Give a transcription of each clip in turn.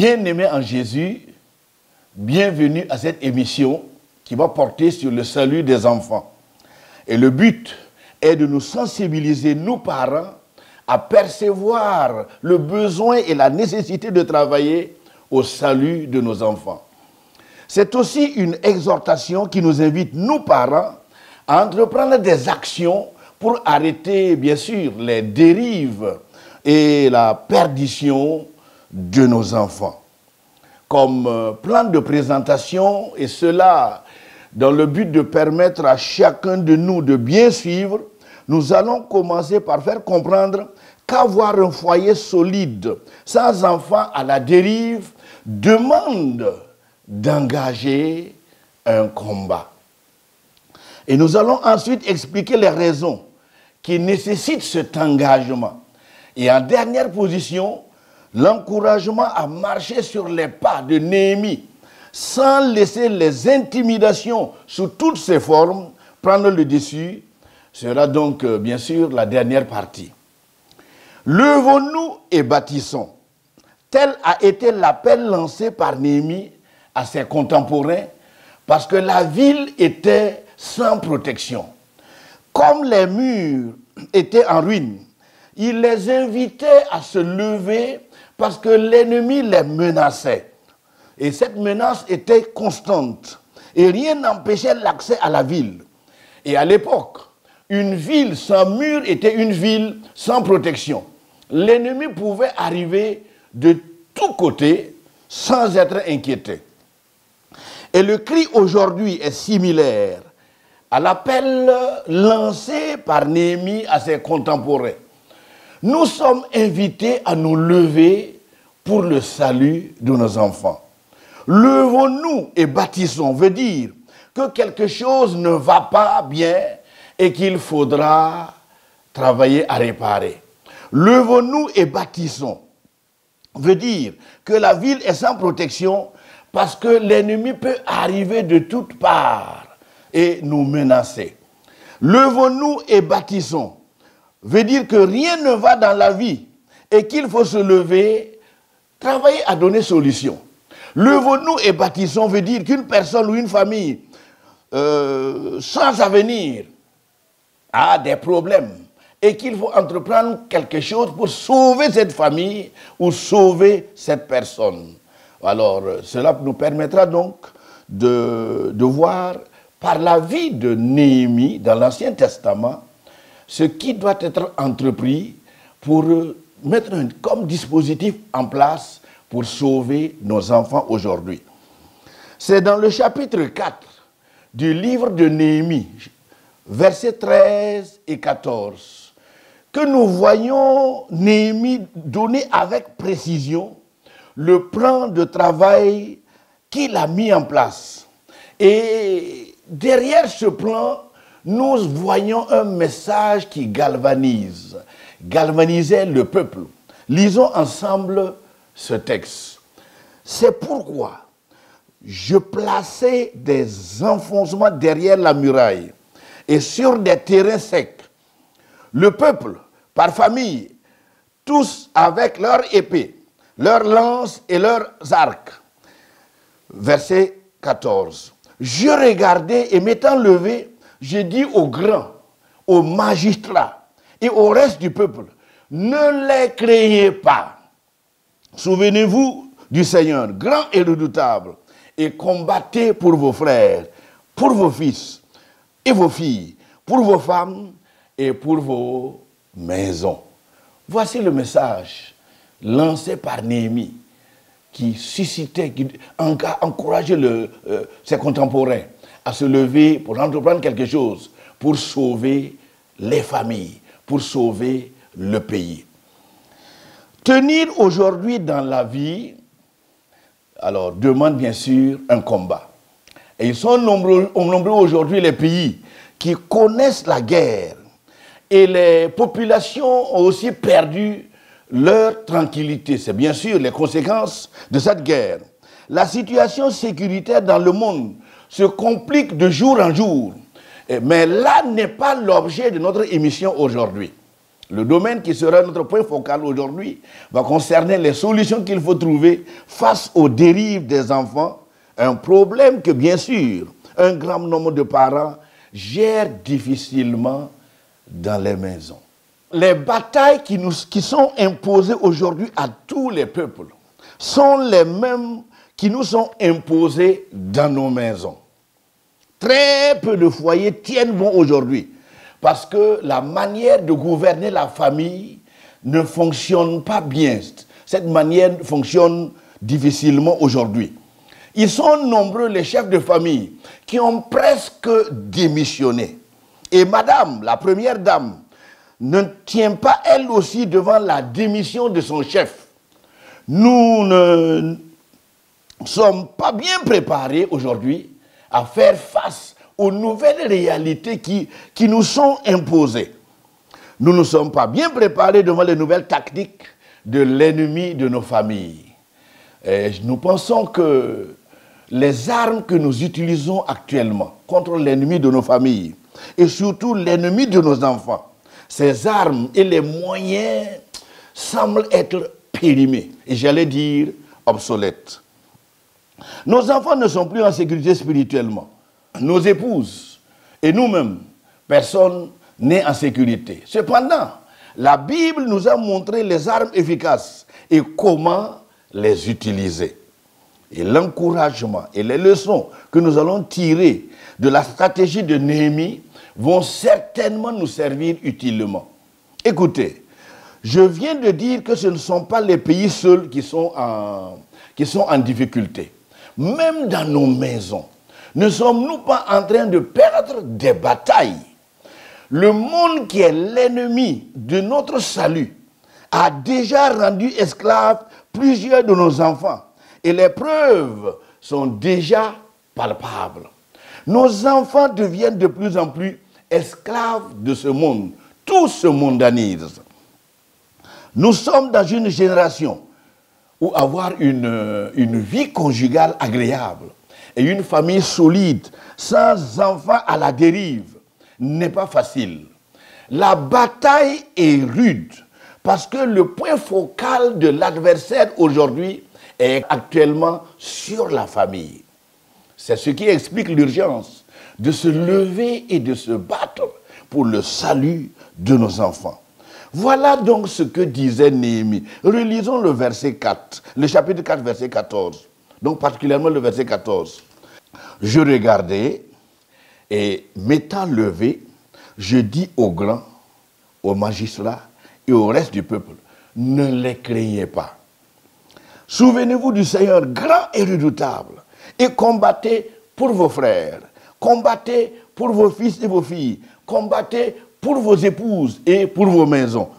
Bien-aimés en Jésus, bienvenue à cette émission qui va porter sur le salut des enfants. Et le but est de nous sensibiliser, nous parents, à percevoir le besoin et la nécessité de travailler au salut de nos enfants. C'est aussi une exhortation qui nous invite, nous parents, à entreprendre des actions pour arrêter, bien sûr, les dérives et la perdition de nos enfants. Comme plan de présentation, et cela dans le but de permettre à chacun de nous de bien suivre, nous allons commencer par faire comprendre qu'avoir un foyer solide, sans enfants à la dérive, demande d'engager un combat. Et nous allons ensuite expliquer les raisons qui nécessitent cet engagement. Et en dernière position, l'encouragement à marcher sur les pas de Néhémie, sans laisser les intimidations sous toutes ses formes prendre le dessus, sera donc bien sûr la dernière partie. Levons-nous et bâtissons. Tel a été l'appel lancé par Néhémie à ses contemporains, parce que la ville était sans protection. Comme les murs étaient en ruine, il les invitait à se lever parce que l'ennemi les menaçait. Et cette menace était constante. Et rien n'empêchait l'accès à la ville. Et à l'époque, une ville sans mur était une ville sans protection. L'ennemi pouvait arriver de tous côtés sans être inquiété. Et le cri aujourd'hui est similaire à l'appel lancé par Néhémie à ses contemporains. Nous sommes invités à nous lever pour le salut de nos enfants. Levons-nous et bâtissons veut dire que quelque chose ne va pas bien et qu'il faudra travailler à réparer. Levons-nous et bâtissons veut dire que la ville est sans protection parce que l'ennemi peut arriver de toutes parts et nous menacer. Levons-nous et bâtissons veut dire que rien ne va dans la vie et qu'il faut se lever, travailler à donner solution. Levons-nous et bâtissons veut dire qu'une personne ou une famille sans avenir a des problèmes et qu'il faut entreprendre quelque chose pour sauver cette famille ou sauver cette personne. Alors, cela nous permettra donc de voir par la vie de Néhémie dans l'Ancien Testament ce qui doit être entrepris pour mettre comme dispositif en place pour sauver nos enfants aujourd'hui. C'est dans le chapitre 4 du livre de Néhémie, versets 13 et 14, que nous voyons Néhémie donner avec précision le plan de travail qu'il a mis en place. Et derrière ce plan, nous voyons un message qui galvanisait le peuple. Lisons ensemble ce texte. C'est pourquoi je plaçais des enfoncements derrière la muraille et sur des terrains secs. Le peuple, par famille, tous avec leurs épées, leurs lances et leurs arcs. Verset 14. Je regardais et m'étant levé, je dis aux grands, aux magistrats et au reste du peuple, ne les craignez pas. Souvenez-vous du Seigneur, grand et redoutable, et combattez pour vos frères, pour vos fils et vos filles, pour vos femmes et pour vos maisons. Voici le message lancé par Néhémie qui suscitait, qui encourageait ses contemporains à se lever pour entreprendre quelque chose, pour sauver les familles, pour sauver le pays. Tenir aujourd'hui dans la vie, alors, demande bien sûr un combat. Et ils sont nombreux aujourd'hui les pays qui connaissent la guerre. Et les populations ont aussi perdu leur tranquillité. C'est bien sûr les conséquences de cette guerre. La situation sécuritaire dans le monde se complique de jour en jour. Mais là n'est pas l'objet de notre émission aujourd'hui. Le domaine qui sera notre point focal aujourd'hui va concerner les solutions qu'il faut trouver face aux dérives des enfants, un problème que bien sûr un grand nombre de parents gèrent difficilement dans les maisons. Les batailles qui sont imposées aujourd'hui à tous les peuples sont les mêmes qui nous sont imposées dans nos maisons. Très peu de foyers tiennent bon aujourd'hui parce que la manière de gouverner la famille ne fonctionne pas bien. Cette manière fonctionne difficilement aujourd'hui. Ils sont nombreux, les chefs de famille, qui ont presque démissionné. Et madame, la première dame, ne tient pas elle aussi devant la démission de son chef. Nous ne sommes pas bien préparés aujourd'hui à faire face aux nouvelles réalités qui nous sont imposées. Nous ne sommes pas bien préparés devant les nouvelles tactiques de l'ennemi de nos familles. Et nous pensons que les armes que nous utilisons actuellement contre l'ennemi de nos familles et surtout l'ennemi de nos enfants, ces armes et les moyens semblent être périmés et j'allais dire obsolètes. Nos enfants ne sont plus en sécurité spirituellement. Nos épouses et nous-mêmes, personne n'est en sécurité. Cependant, la Bible nous a montré les armes efficaces et comment les utiliser. Et l'encouragement et les leçons que nous allons tirer de la stratégie de Néhémie vont certainement nous servir utilement. Écoutez, je viens de dire que ce ne sont pas les pays seuls qui sont en difficulté. Même dans nos maisons, ne sommes-nous pas en train de perdre des batailles? Le monde qui est l'ennemi de notre salut a déjà rendu esclaves plusieurs de nos enfants. Et les preuves sont déjà palpables. Nos enfants deviennent de plus en plus esclaves de ce monde. Tout se mondanise. Nous sommes dans une génération où avoir une vie conjugale agréable et une famille solide, sans enfants à la dérive, n'est pas facile. La bataille est rude parce que le point focal de l'adversaire aujourd'hui est actuellement sur la famille. C'est ce qui explique l'urgence de se lever et de se battre pour le salut de nos enfants. Voilà donc ce que disait Néhémie. Relisons le verset 4, le chapitre 4, verset 14. Donc particulièrement le verset 14. Je regardais et m'étant levé, je dis aux grands, aux magistrats et au reste du peuple, ne les craignez pas. Souvenez-vous du Seigneur grand et redoutable et combattez pour vos frères, combattez pour vos fils et vos filles, combattez pour vos épouses et pour vos maisons.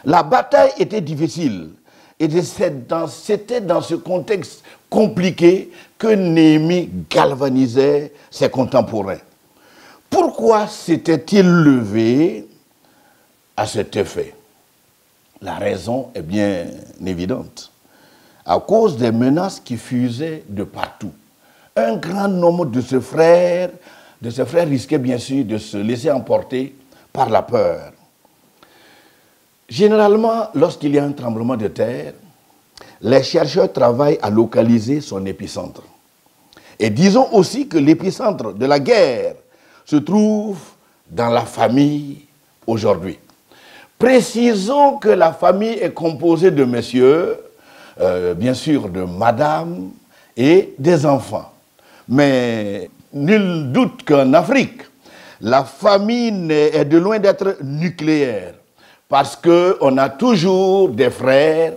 La bataille était difficile et c'était dans ce contexte compliqué que Néhémie galvanisait ses contemporains. Pourquoi s'était-il levé à cet effet? La raison est bien évidente. À cause des menaces qui fusaient de partout. Un grand nombre de ses frères risquaient bien sûr de se laisser emporter par la peur. Généralement, lorsqu'il y a un tremblement de terre, les chercheurs travaillent à localiser son épicentre. Et disons aussi que l'épicentre de la guerre se trouve dans la famille aujourd'hui. Précisons que la famille est composée de messieurs, bien sûr de madame et des enfants. Mais nul doute qu'en Afrique, la famille est de loin d'être nucléaire. Parce qu'on a toujours des frères,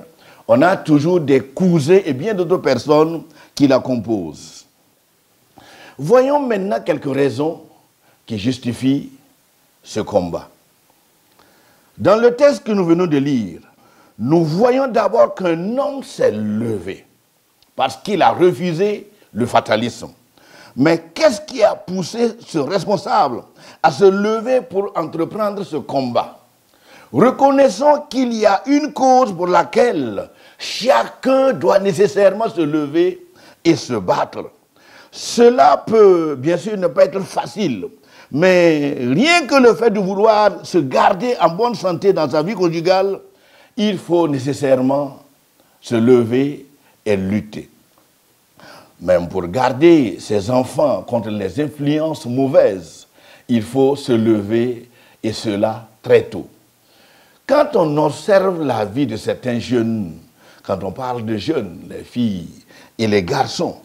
on a toujours des cousins et bien d'autres personnes qui la composent. Voyons maintenant quelques raisons qui justifient ce combat. Dans le texte que nous venons de lire, nous voyons d'abord qu'un homme s'est levé parce qu'il a refusé le fatalisme. Mais qu'est-ce qui a poussé ce responsable à se lever pour entreprendre ce combat? Reconnaissons qu'il y a une cause pour laquelle chacun doit nécessairement se lever et se battre. Cela peut bien sûr ne pas être facile Mais rien que le fait de vouloir se garder en bonne santé dans sa vie conjugale, il faut nécessairement se lever et lutter. Même pour garder ses enfants contre les influences mauvaises, il faut se lever, et cela très tôt. Quand on observe la vie de certains jeunes, quand on parle de jeunes, les filles et les garçons,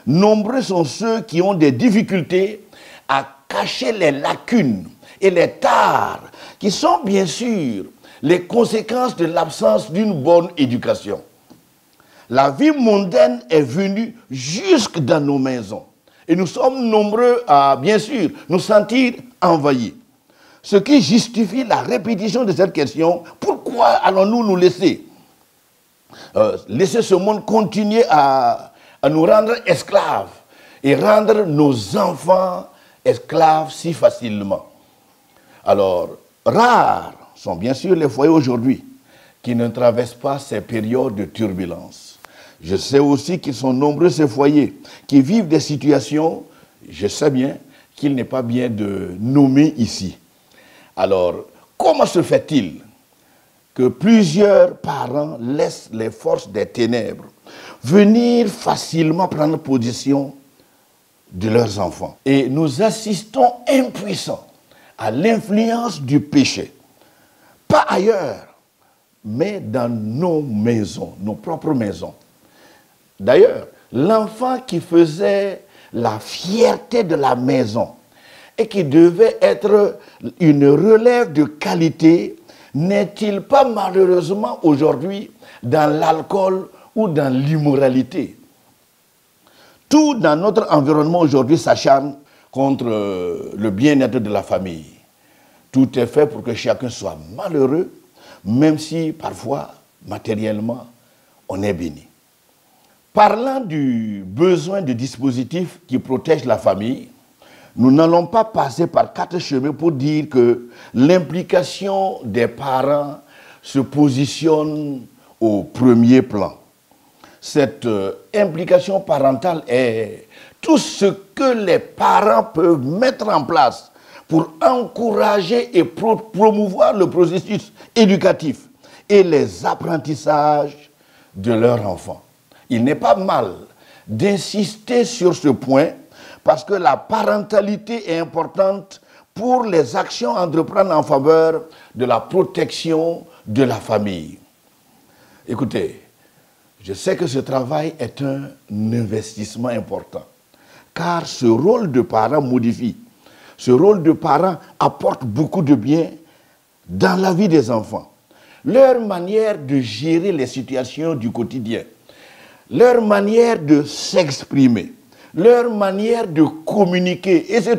nombreux sont ceux qui ont des difficultés à cacher les lacunes et les tares qui sont bien sûr les conséquences de l'absence d'une bonne éducation. La vie mondaine est venue jusque dans nos maisons et nous sommes nombreux à, bien sûr, nous sentir envahis. Ce qui justifie la répétition de cette question, pourquoi allons-nous nous laisser ce monde continuer à nous rendre esclaves et rendre nos enfants esclaves si facilement? Alors, rares sont bien sûr les foyers aujourd'hui qui ne traversent pas ces périodes de turbulence. Je sais aussi qu'ils sont nombreux ces foyers qui vivent des situations, je sais bien qu'il n'est pas bien de nommer ici. Alors, comment se fait-il que plusieurs parents laissent les forces des ténèbres venir facilement prendre position de leurs enfants? Et nous assistons impuissants à l'influence du péché. Pas ailleurs, mais dans nos maisons, nos propres maisons. D'ailleurs, l'enfant qui faisait la fierté de la maison et qui devait être une relève de qualité, n'est-il pas malheureusement aujourd'hui dans l'alcool ou dans l'immoralité? Tout dans notre environnement aujourd'hui s'acharne contre le bien-être de la famille. Tout est fait pour que chacun soit malheureux, même si parfois, matériellement, on est béni. Parlant du besoin de dispositifs qui protègent la famille, nous n'allons pas passer par 4 chemins pour dire que l'implication des parents se positionne au premier plan. Cette implication parentale est tout ce que les parents peuvent mettre en place pour encourager et promouvoir le processus éducatif et les apprentissages de leurs enfants. Il n'est pas mal d'insister sur ce point parce que la parentalité est importante pour les actions à entreprendre en faveur de la protection de la famille. Écoutez, je sais que ce travail est un investissement important, car ce rôle de parent modifie. Ce rôle de parent apporte beaucoup de bien dans la vie des enfants. Leur manière de gérer les situations du quotidien, leur manière de s'exprimer, leur manière de communiquer, etc.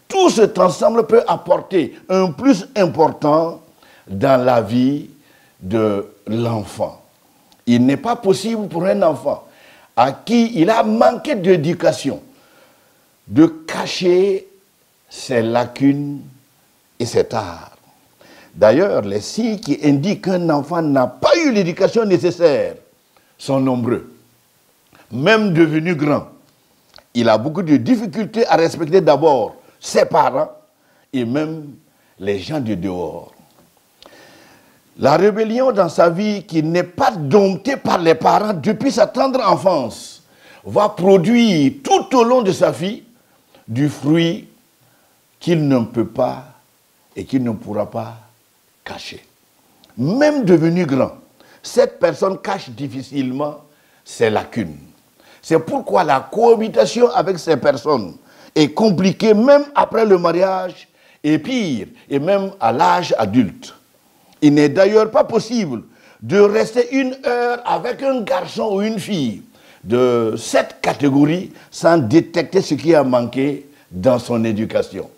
Tout cet ensemble peut apporter un plus important dans la vie de l'enfant. Il n'est pas possible pour un enfant à qui il a manqué d'éducation de cacher ses lacunes et ses tares. D'ailleurs, les signes qui indiquent qu'un enfant n'a pas eu l'éducation nécessaire sont nombreux. Même devenu grand, il a beaucoup de difficultés à respecter d'abord ses parents et même les gens du dehors. La rébellion dans sa vie, qui n'est pas domptée par les parents depuis sa tendre enfance, va produire tout au long de sa vie du fruit qu'il ne peut pas et qu'il ne pourra pas cacher. Même devenu grand, cette personne cache difficilement ses lacunes. C'est pourquoi la cohabitation avec ces personnes est compliquée même après le mariage et pire, et même à l'âge adulte. Il n'est d'ailleurs pas possible de rester 1 heure avec un garçon ou une fille de cette catégorie sans détecter ce qui a manqué dans son éducation.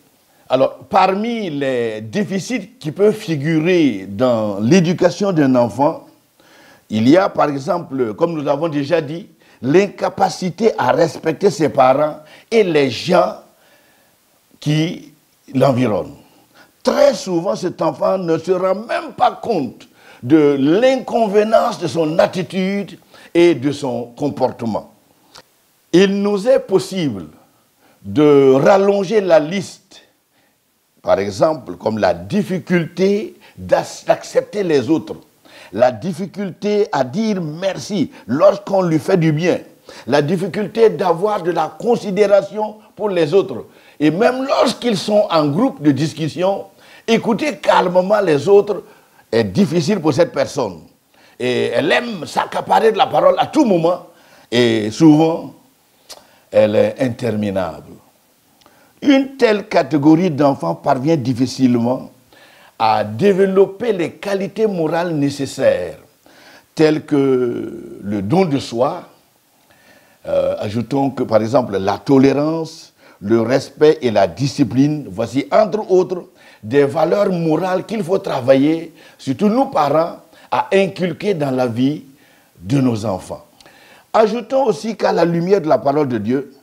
Alors, parmi les déficits qui peuvent figurer dans l'éducation d'un enfant, il y a par exemple, comme nous l'avons déjà dit, l'incapacité à respecter ses parents et les gens qui l'environnent. Très souvent, cet enfant ne se rend même pas compte de l'inconvénance de son attitude et de son comportement. Il nous est possible de rallonger la liste Par exemple, comme la difficulté d'accepter les autres, la difficulté à dire merci lorsqu'on lui fait du bien, la difficulté d'avoir de la considération pour les autres. Et même lorsqu'ils sont en groupe de discussion, écouter calmement les autres est difficile pour cette personne. Et elle aime s'accaparer de la parole à tout moment et souvent, elle est interminable. Une telle catégorie d'enfants parvient difficilement à développer les qualités morales nécessaires, telles que le don de soi, ajoutons que par exemple la tolérance, le respect et la discipline, voici entre autres des valeurs morales qu'il faut travailler, surtout nous parents, à inculquer dans la vie de nos enfants. Ajoutons aussi qu'à la lumière de la parole de Dieu,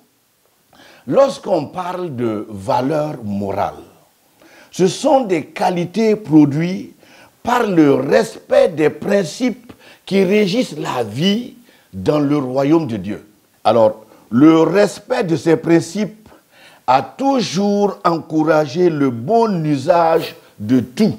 lorsqu'on parle de valeurs morales, ce sont des qualités produites par le respect des principes qui régissent la vie dans le royaume de Dieu. Alors, le respect de ces principes a toujours encouragé le bon usage de tout.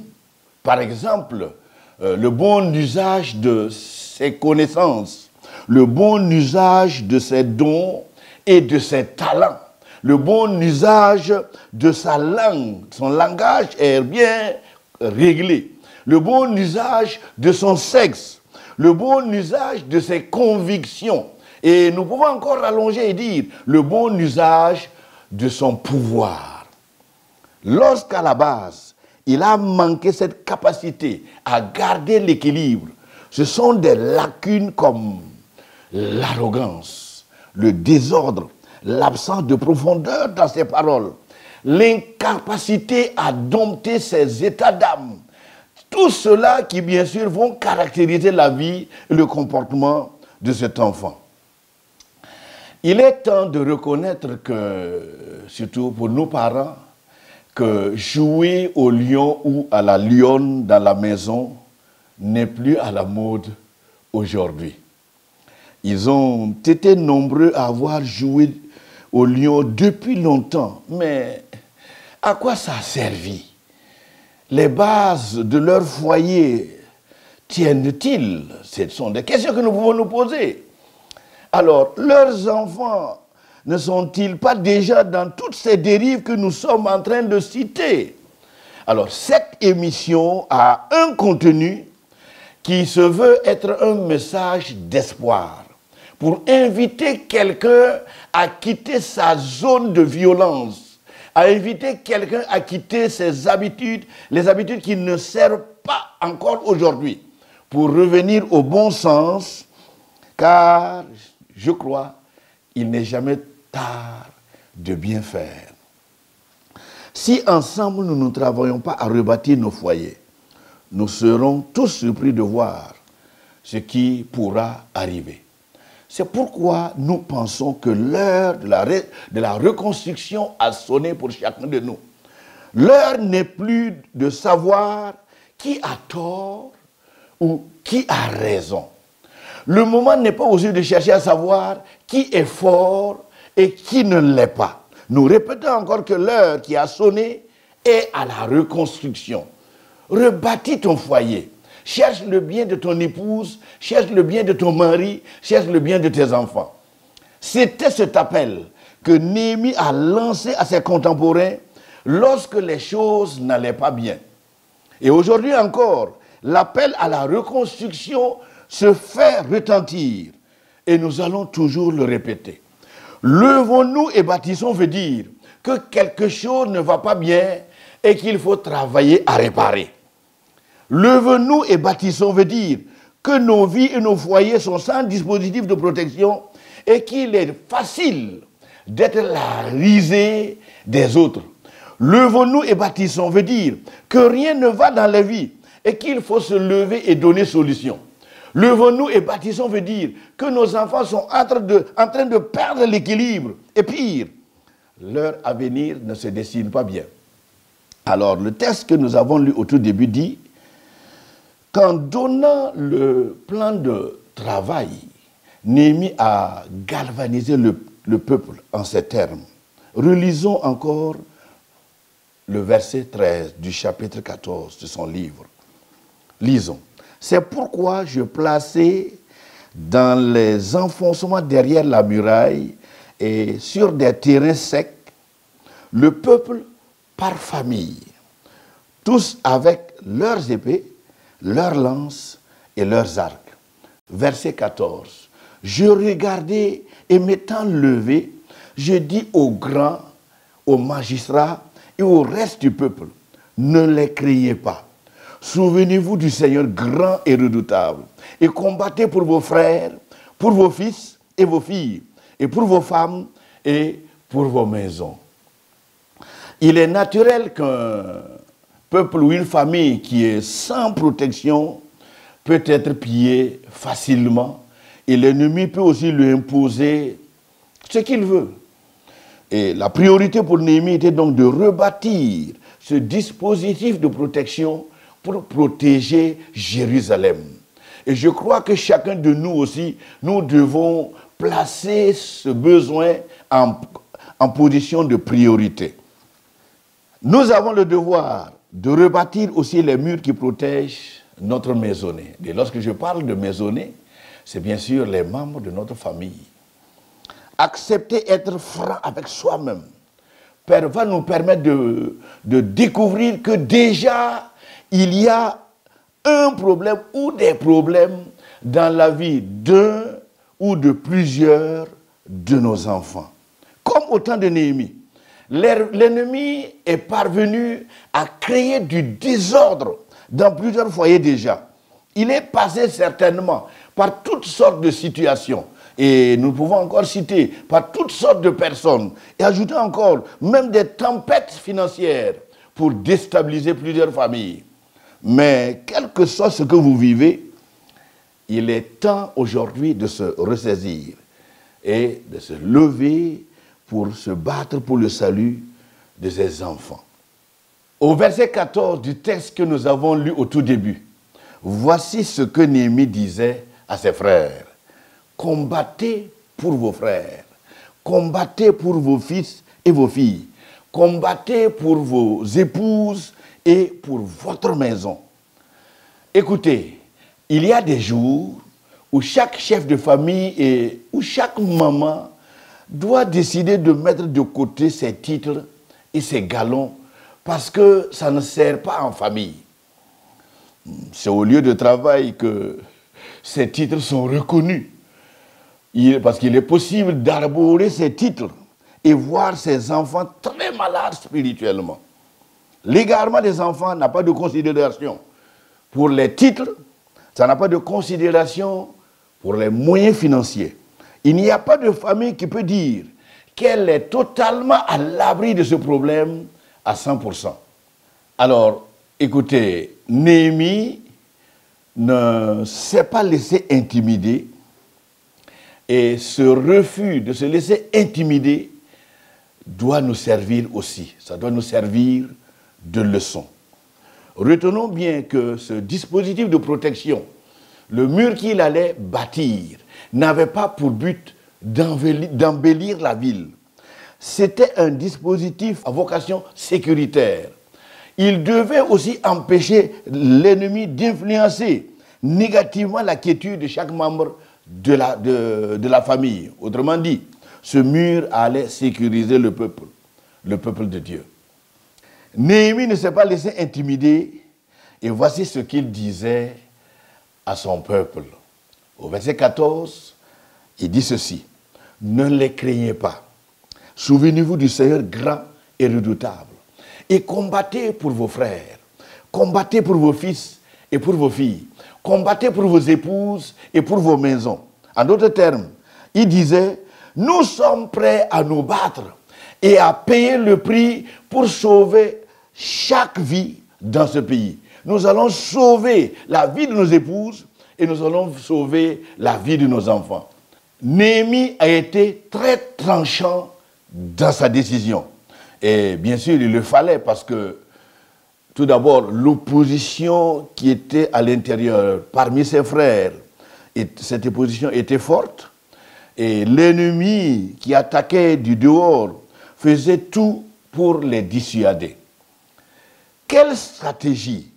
Par exemple, le bon usage de ses connaissances, le bon usage de ses dons et de ses talents, le bon usage de sa langue, son langage est bien réglé, le bon usage de son sexe, le bon usage de ses convictions, et nous pouvons encore allonger et dire le bon usage de son pouvoir. Lorsqu'à la base, il a manqué cette capacité à garder l'équilibre, ce sont des lacunes comme l'arrogance, le désordre, l'absence de profondeur dans ses paroles, l'incapacité à dompter ses états d'âme. Tout cela qui, bien sûr, vont caractériser la vie et le comportement de cet enfant. Il est temps de reconnaître que, surtout pour nos parents, que jouer au lion ou à la lionne dans la maison n'est plus à la mode aujourd'hui. Ils ont été nombreux à avoir joué au lion depuis longtemps, mais à quoi ça a servi? Les bases de leur foyer tiennent-ils? Ce sont des questions que nous pouvons nous poser. Alors, leurs enfants ne sont-ils pas déjà dans toutes ces dérives que nous sommes en train de citer? Alors, cette émission a un contenu qui se veut être un message d'espoir pour inviter quelqu'un à quitter sa zone de violence, à inviter quelqu'un à quitter ses habitudes, les habitudes qui ne servent pas encore aujourd'hui, pour revenir au bon sens, car je crois, il n'est jamais tard de bien faire. Si ensemble nous ne travaillons pas à rebâtir nos foyers, nous serons tous surpris de voir ce qui pourra arriver. C'est pourquoi nous pensons que l'heure de la reconstruction a sonné pour chacun de nous. L'heure n'est plus de savoir qui a tort ou qui a raison. Le moment n'est pas aussi de chercher à savoir qui est fort et qui ne l'est pas. Nous répétons encore que l'heure qui a sonné est à la reconstruction. Rebâtis ton foyer. Cherche le bien de ton épouse, cherche le bien de ton mari, cherche le bien de tes enfants. C'était cet appel que Néhémie a lancé à ses contemporains lorsque les choses n'allaient pas bien. Et aujourd'hui encore, l'appel à la reconstruction se fait retentir. Et nous allons toujours le répéter. Levons-nous et bâtissons veut dire que quelque chose ne va pas bien et qu'il faut travailler à réparer. Levons-nous et bâtissons veut dire que nos vies et nos foyers sont sans dispositif de protection et qu'il est facile d'être la risée des autres. Levons-nous et bâtissons veut dire que rien ne va dans la vie et qu'il faut se lever et donner solution. Levons-nous et bâtissons veut dire que nos enfants sont en train de perdre l'équilibre. Et pire, leur avenir ne se dessine pas bien. Alors, le texte que nous avons lu au tout début dit qu'en donnant le plan de travail, Néhémie a galvanisé le peuple en ces termes. Relisons encore le verset 13 du chapitre 14 de son livre. Lisons. C'est pourquoi je plaçais dans les enfoncements derrière la muraille et sur des terrains secs le peuple par famille, tous avec leurs épées, leurs lances et leurs arcs. Verset 14. Je regardais et m'étant levé, je dis aux grands, aux magistrats et au reste du peuple, ne les craignez pas. Souvenez-vous du Seigneur grand et redoutable et combattez pour vos frères, pour vos fils et vos filles, et pour vos femmes et pour vos maisons. Il est naturel qu'un peuple ou une famille qui est sans protection peut être pillé facilement et l'ennemi peut aussi lui imposer ce qu'il veut. Et la priorité pour Néhémie était donc de rebâtir ce dispositif de protection pour protéger Jérusalem. Et je crois que chacun de nous aussi, nous devons placer ce besoin en position de priorité. Nous avons le devoir de rebâtir aussi les murs qui protègent notre maisonnée. Et lorsque je parle de maisonnée, c'est bien sûr les membres de notre famille. Accepter être franc avec soi-même va nous permettre de découvrir que déjà il y a un problème ou des problèmes dans la vie d'un ou de plusieurs de nos enfants. Comme au temps de Néhémie, l'ennemi est parvenu à créer du désordre dans plusieurs foyers déjà. Il est passé certainement par toutes sortes de situations. Et nous pouvons encore citer par toutes sortes de personnes. Et ajouter encore même des tempêtes financières pour déstabiliser plusieurs familles. Mais quel que soit ce que vous vivez, il est temps aujourd'hui de se ressaisir et de se lever pour se battre pour le salut de ses enfants. Au verset 14 du texte que nous avons lu au tout début, voici ce que Néhémie disait à ses frères. Combattez pour vos frères, combattez pour vos fils et vos filles, combattez pour vos épouses et pour votre maison. Écoutez, il y a des jours où chaque chef de famille et où chaque maman doit décider de mettre de côté ses titres et ses galons parce que ça ne sert pas en famille. C'est au lieu de travail que ces titres sont reconnus. Parce qu'il est possible d'arborer ces titres et voir ses enfants très malades spirituellement. L'égarement des enfants n'a pas de considération pour les titres, ça n'a pas de considération pour les moyens financiers. Il n'y a pas de famille qui peut dire qu'elle est totalement à l'abri de ce problème à 100%. Alors, écoutez, Néhémie ne s'est pas laissé intimider. Et ce refus de se laisser intimider doit nous servir aussi. Ça doit nous servir de leçon. Retenons bien que ce dispositif de protection, le mur qu'il allait bâtir, n'avait pas pour but d'embellir la ville. C'était un dispositif à vocation sécuritaire. Il devait aussi empêcher l'ennemi d'influencer négativement la quiétude de chaque membre de la famille. Autrement dit, ce mur allait sécuriser le peuple de Dieu. Néhémie ne s'est pas laissé intimider et voici ce qu'il disait à son peuple. Au verset 14, il dit ceci, « Ne les craignez pas, souvenez-vous du Seigneur grand et redoutable et combattez pour vos frères, combattez pour vos fils et pour vos filles, combattez pour vos épouses et pour vos maisons. » En d'autres termes, il disait, nous sommes prêts à nous battre et à payer le prix pour sauver chaque vie dans ce pays. Nous allons sauver la vie de nos épouses et nous allons sauver la vie de nos enfants. Néhémie a été très tranchant dans sa décision. Et bien sûr, il le fallait parce que tout d'abord, l'opposition qui était à l'intérieur parmi ses frères, et cette opposition était forte. Et l'ennemi qui attaquait du dehors faisait tout pour les dissuader. Quelle stratégie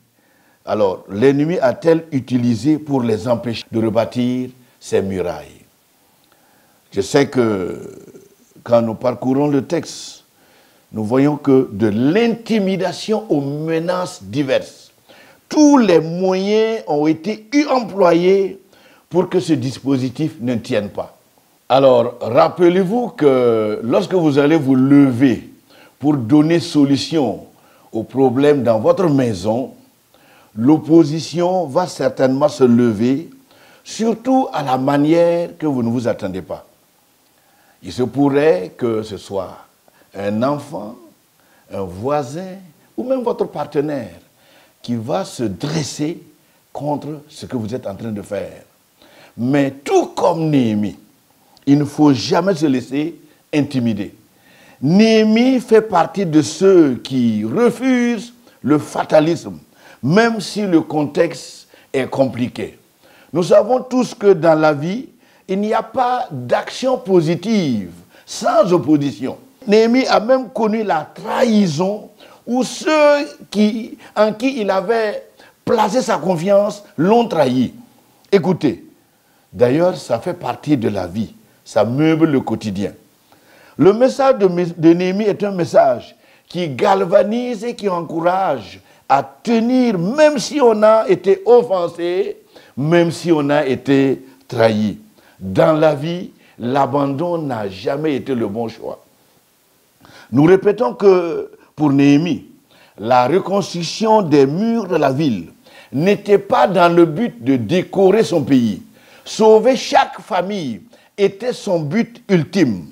alors l'ennemi a-t-elle utilisée pour les empêcher de rebâtir ces murailles? Je sais que quand nous parcourons le texte, nous voyons que de l'intimidation aux menaces diverses, tous les moyens ont été employés pour que ce dispositif ne tienne pas. Alors, rappelez-vous que lorsque vous allez vous lever pour donner solution aux problèmes dans votre maison, l'opposition va certainement se lever, surtout à la manière que vous ne vous attendez pas. Il se pourrait que ce soit un enfant, un voisin ou même votre partenaire qui va se dresser contre ce que vous êtes en train de faire. Mais tout comme Néhémie, il ne faut jamais se laisser intimider. Néhémie fait partie de ceux qui refusent le fatalisme, même si le contexte est compliqué. Nous savons tous que dans la vie, il n'y a pas d'action positive sans opposition. Néhémie a même connu la trahison où ceux en qui il avait placé sa confiance l'ont trahi. Écoutez, d'ailleurs, ça fait partie de la vie, ça meuble le quotidien. Le message de Néhémie est un message qui galvanise et qui encourage à tenir, même si on a été offensé, même si on a été trahi. Dans la vie, l'abandon n'a jamais été le bon choix. Nous répétons que pour Néhémie, la reconstruction des murs de la ville n'était pas dans le but de décorer son pays. Sauver chaque famille était son but ultime.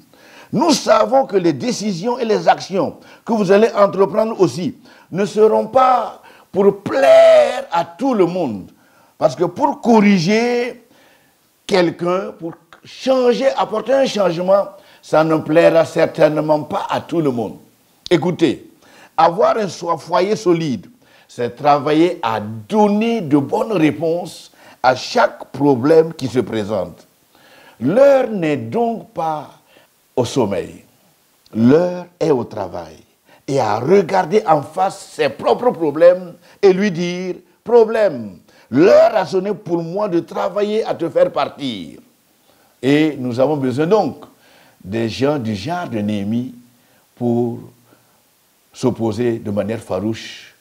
Nous savons que les décisions et les actions que vous allez entreprendre aussi ne seront pas pour plaire à tout le monde. Parce que pour corriger quelqu'un, pour changer, apporter un changement, ça ne plaira certainement pas à tout le monde. Écoutez, avoir un foyer solide, c'est travailler à donner de bonnes réponses à chaque problème qui se présente. L'heure n'est donc pas au sommeil. L'heure est au travail et à regarder en face ses propres problèmes et lui dire, problème, l'heure a sonné pour moi de travailler à te faire partir. Et nous avons besoin donc des gens du genre de Néhémie pour s'opposer de manière farouche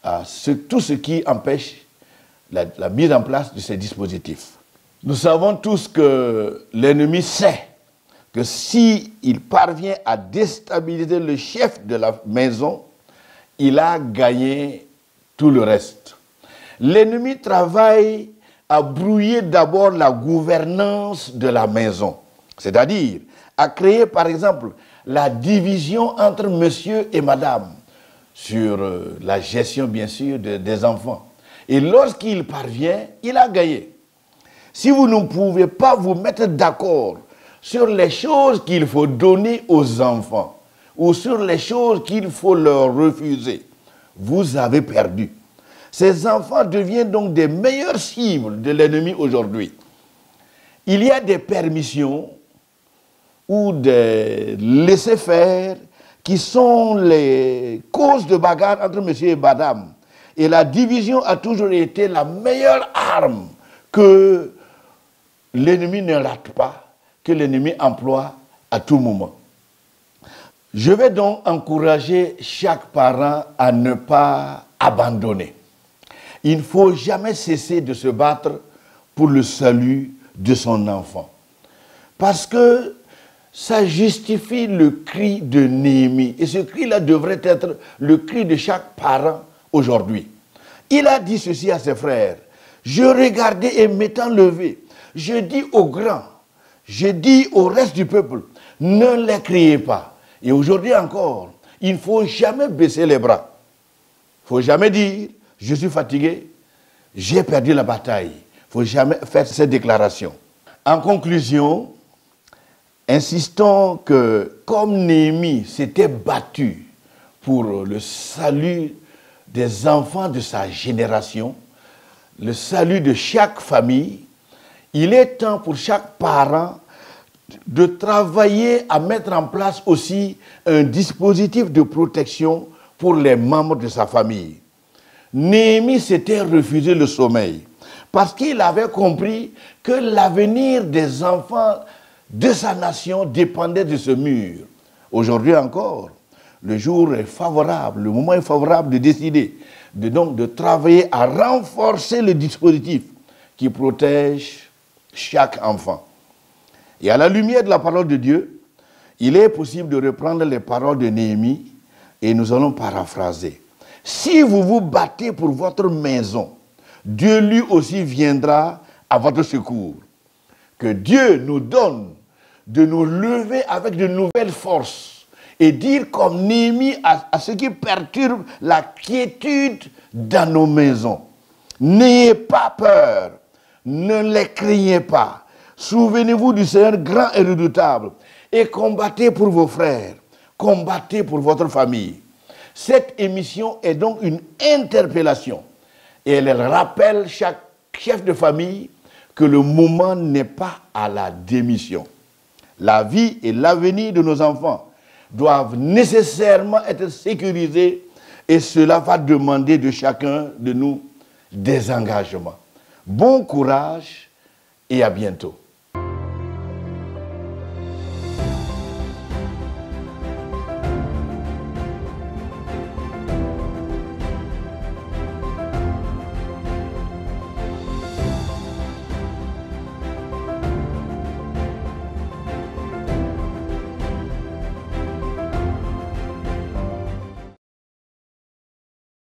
à tout ce qui empêche la mise en place de ces dispositifs. Nous savons tous que l'ennemi sait que s'il parvient à déstabiliser le chef de la maison, il a gagné tout le reste. L'ennemi travaille à brouiller d'abord la gouvernance de la maison, c'est-à-dire à créer par exemple la division entre monsieur et madame sur la gestion bien sûr des enfants. Et lorsqu'il parvient, il a gagné. Si vous ne pouvez pas vous mettre d'accord sur les choses qu'il faut donner aux enfants ou sur les choses qu'il faut leur refuser, vous avez perdu. Ces enfants deviennent donc des meilleures cibles de l'ennemi aujourd'hui. Il y a des permissions ou des laissez-faire qui sont les causes de bagarre entre monsieur et madame. Et la division a toujours été la meilleure arme que l'ennemi ne rate pas, que l'ennemi emploie à tout moment. Je vais donc encourager chaque parent à ne pas abandonner. Il ne faut jamais cesser de se battre pour le salut de son enfant. Parce que ça justifie le cri de Néhémie. Et ce cri-là devrait être le cri de chaque parent aujourd'hui. Il a dit ceci à ses frères. Je regardais et m'étant levé, je dis aux grands, je dis au reste du peuple, ne les criez pas. Et aujourd'hui encore, il ne faut jamais baisser les bras. Il ne faut jamais dire, je suis fatigué, j'ai perdu la bataille. Il ne faut jamais faire cette déclaration. En conclusion, insistons que comme Néhémie s'était battu pour le salut des enfants de sa génération, le salut de chaque famille, il est temps pour chaque parent de travailler à mettre en place aussi un dispositif de protection pour les membres de sa famille. Néhémie s'était refusé le sommeil parce qu'il avait compris que l'avenir des enfants de sa nation dépendait de ce mur. Aujourd'hui encore, le jour est favorable, le moment est favorable de décider, de travailler à renforcer le dispositif qui protège chaque enfant. Et à la lumière de la parole de Dieu, il est possible de reprendre les paroles de Néhémie et nous allons paraphraser. Si vous vous battez pour votre maison, Dieu lui aussi viendra à votre secours. Que Dieu nous donne de nous lever avec de nouvelles forces et dire comme Néhémie à ce qui perturbe la quiétude dans nos maisons. N'ayez pas peur, ne les craignez pas. Souvenez-vous du Seigneur grand et redoutable et combattez pour vos frères, combattez pour votre famille. Cette émission est donc une interpellation et elle rappelle chaque chef de famille que le moment n'est pas à la démission. La vie et l'avenir de nos enfants doivent nécessairement être sécurisés et cela va demander de chacun de nous des engagements. Bon courage et à bientôt.